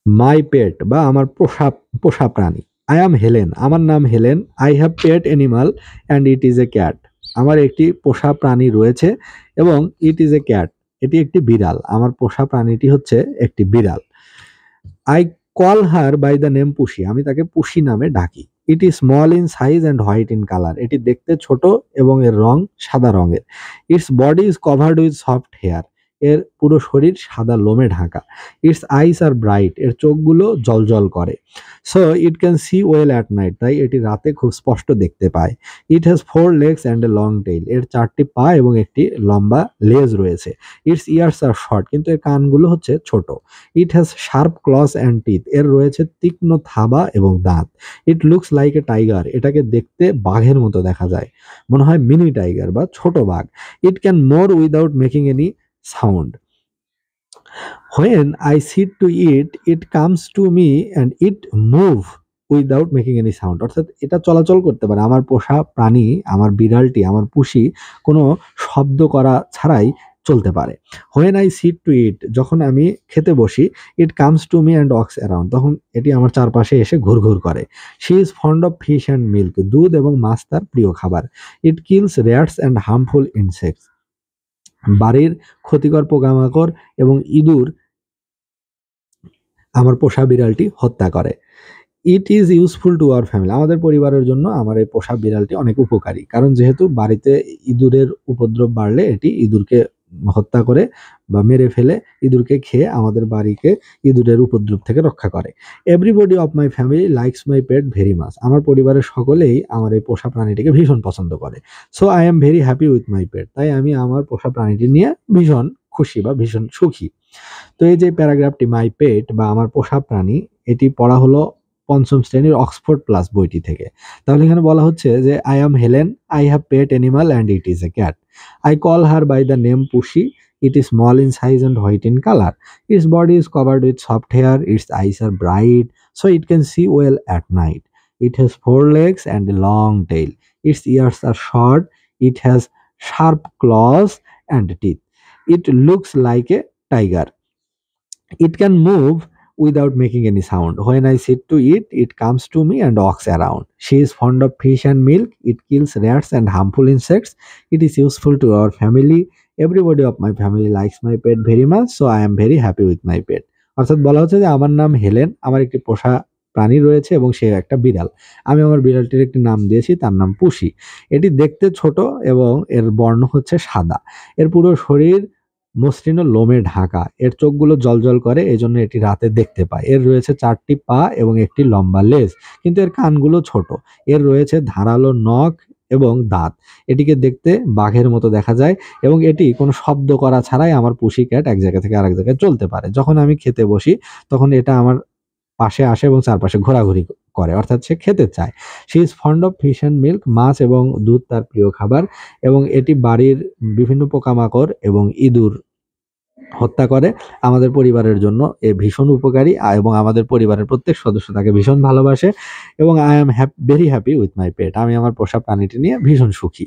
মাই পেট বা আমার পোষা পোষা প্রাণী। আই অ্যাম হেলেন, আমার নাম Helen. I have pet animal and it is a cat. আমার একটি পোষা প্রাণী রয়েছে এবং ইট ইজ এ ক্যাট, এটি একটি বিড়াল। আমার পোষা প্রাণীটি হচ্ছে একটি বিড়াল। I call her by the name Pushi, আমি তাকে পুষি নামে ডাকি। It is small in size and white in colour, এটি দেখতে ছোট এবং এর রং সাদা রঙের। Its body is covered with soft hair, এর পুরো শরীর সাদা লোমে ঢাকা। ইটস আইস আর ব্রাইট, এর চোখগুলো জলজল করে। So it can see well at night, তাই এটি রাতে খুব স্পষ্ট দেখতে পায়। It has 4 legs and a long tail, এর 4টি পা এবং একটি লম্বা লেজ রয়েছে। ইটস ইয়ার্স আর শর্ট, কিন্তু এর কানগুলো হচ্ছে ছোট। It has sharp claws and teeth, এর রয়েছে তীক্ষ্ণ থাবা এবং দাঁত। It looks like a tiger, এটাকে দেখতে বাঘের মতো দেখা যায়, মনে হয় মিনি টাইগার বা ছোট বাঘ। It can more without making any sound. When I sit to it, it comes to me and it move without making any sound, অর্থাৎ এটা চলাচল করতে পারে। আমার পোষা প্রাণী, আমার বিড়ালটি, আমার পুষি কোনো শব্দ করা ছাড়াই চলতে পারে। When I sit to eat, যখন আমি খেতে বসি, it comes to me and walks around, তখন এটি আমার চারপাশে এসে ঘুরঘুর করে। She is fond of fish and milk, দুধ এবং মাছ তার প্রিয় খাবার। It kills rats and harmful insects, বাড়ির ক্ষতিকর পোকামাকড় এবং ইঁদুর আমার পোষা বিড়ালটি হত্যা করে। It is useful to our family, আমাদের পরিবারের জন্য আমার এই পোষা বিড়ালটি অনেক উপকারী, কারণ যেহেতু বাড়িতে ইঁদুরের উপদ্রব বাড়লে এটি ইঁদুরকে হত্যা করে বা মেরে ফেলে ইঁদুরকে খেয়ে আমাদের বাড়িকে ইঁদুরের উপদ্রব থেকে রক্ষা করে। Everybody of my family likes my pet very much, আমার পরিবারের সকলেই আমার এই পোষা প্রাণীটিকে ভীষণ পছন্দ করে। So I am very happy with my pet, তাই আমি আমার পোষা প্রাণীটি নিয়ে ভীষণ খুশি বা ভীষণ সুখী। তো এই যে প্যারাগ্রাফটি মাই পেট বা আমার পোষা প্রাণী, এটি পড়া হলো পঞ্চম শ্রেণীর অক্সফোর্ড প্লাস বইটি থেকে। তাহলে এখানে বলা হচ্ছে যে I am Helen, I have pet animal and it is a cat. I call her by the name Pushi, it is small in size and white in colour. Its body is covered with soft hair, its eyes are bright, so it can see well at night. It has 4 legs and a long tail, its ears are short, it has sharp claws and teeth, it looks like a tiger, it can move without making any sound. When I sit to eat, it comes to me and walks around. She is fond of fish and milk. It kills rats and harmful insects. It is useful to our family. Everybody of my family likes my pet very much, so I am very happy with my pet. অর্থাৎ বলা হচ্ছে যে আমার নাম Helen, আমার একটি পোষা প্রাণী রয়েছে এবং সে একটা বিড়াল। আমি আমার বিড়ালটির একটি নাম দিয়েছি, তার নাম পুষি। এটি দেখতে ছোট এবং এর বর্ণ হচ্ছে সাদা। এর পুরো শরীর মসৃণ লোমে ঢাকা, এর চোখগুলো জ্বলজ্বল করে, এজন্য এটি রাতে দেখতে পায়। এর রয়েছে 4টি পা এবং একটি লম্বা লেজ, কিন্তু এর কানগুলো ছোট। এর রয়েছে ধারালো নখ এবং দাঁত। এটিকে দেখতে বাঘের মতো দেখা যায় এবং এটি কোনো শব্দ করা ছাড়াই আমার পুষি ক্যাট এক জায়গা থেকে আরেক জায়গায় চলতে পারে। যখন আমি খেতে বসি তখন এটা আমার পাশে আসে এবং চারপাশে ঘোরাঘুরি করে, অর্থাৎ সে খেতে চায়। She is fond of fish and milk, মাছ এবং দুধ তার প্রিয় খাবার এবং এটি বাড়ির বিভিন্ন পোকামাকড় এবং ইঁদুর হত্যা করে। আমাদের পরিবারের জন্য এ ভীষণ উপকারী এবং আমাদের পরিবারের প্রত্যেক সদস্য তাকে ভীষণ ভালোবাসে এবং I am very happy with my pet, আমি আমার পোষা প্রাণীটি নিয়ে ভীষণ সুখী।